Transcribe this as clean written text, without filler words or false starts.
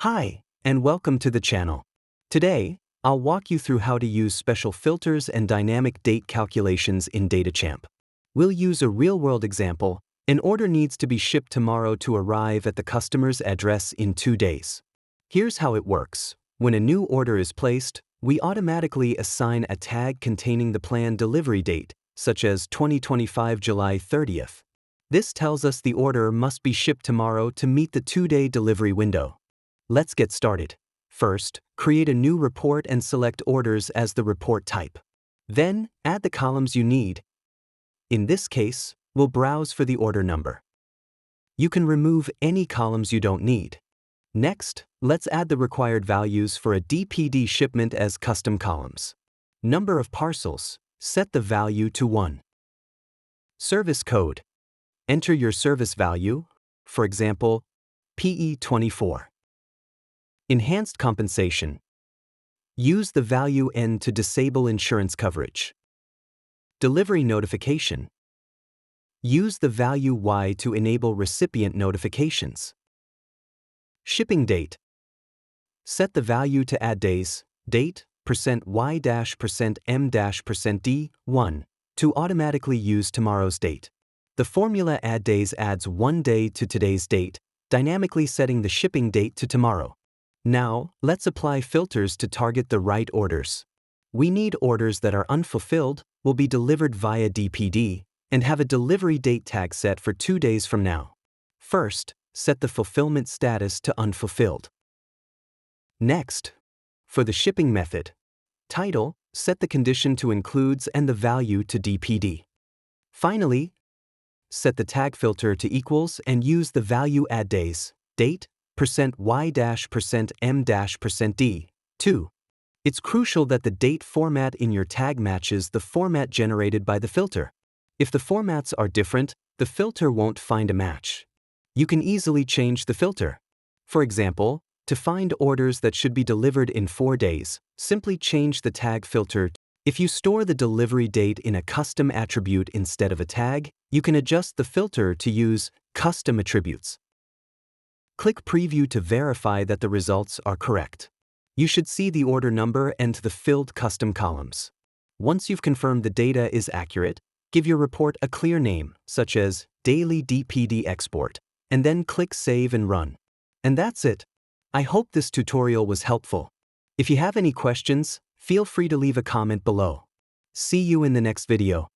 Hi, and welcome to the channel. Today, I'll walk you through how to use special filters and dynamic date calculations in DataChamp. We'll use a real-world example. An order needs to be shipped tomorrow to arrive at the customer's address in 2 days. Here's how it works. When a new order is placed, we automatically assign a tag containing the planned delivery date, such as 2025 July 30th. This tells us the order must be shipped tomorrow to meet the 2-day delivery window. Let's get started. First, create a new report and select Orders as the report type. Then, add the columns you need. In this case, we'll browse for the order number. You can remove any columns you don't need. Next, let's add the required values for a DPD shipment as custom columns. Number of parcels, set the value to 1. Service code. Enter your service value, for example, PE24. Enhanced compensation. Use the value N to disable insurance coverage. Delivery notification. Use the value Y to enable recipient notifications. Shipping date. Set the value to addDays, date, %y-%m-%d1, to automatically use tomorrow's date. The formula addDays adds 1 day to today's date, dynamically setting the shipping date to tomorrow. Now, let's apply filters to target the right orders. We need orders that are unfulfilled, will be delivered via DPD, and have a delivery date tag set for 2 days from now. First, set the fulfillment status to unfulfilled. Next, for the shipping method, title, set the condition to includes and the value to DPD. Finally, set the tag filter to equals and use the value addDays, date, %y-%m-%d2. It's crucial that the date format in your tag matches the format generated by the filter. If the formats are different, the filter won't find a match. You can easily change the filter. For example, to find orders that should be delivered in 4 days, simply change the tag filter. If you store the delivery date in a custom attribute instead of a tag, you can adjust the filter to use custom attributes. Click Preview to verify that the results are correct. You should see the order number and the filled custom columns. Once you've confirmed the data is accurate, give your report a clear name, such as Daily DPD Export, and then click Save and Run. And that's it. I hope this tutorial was helpful. If you have any questions, feel free to leave a comment below. See you in the next video.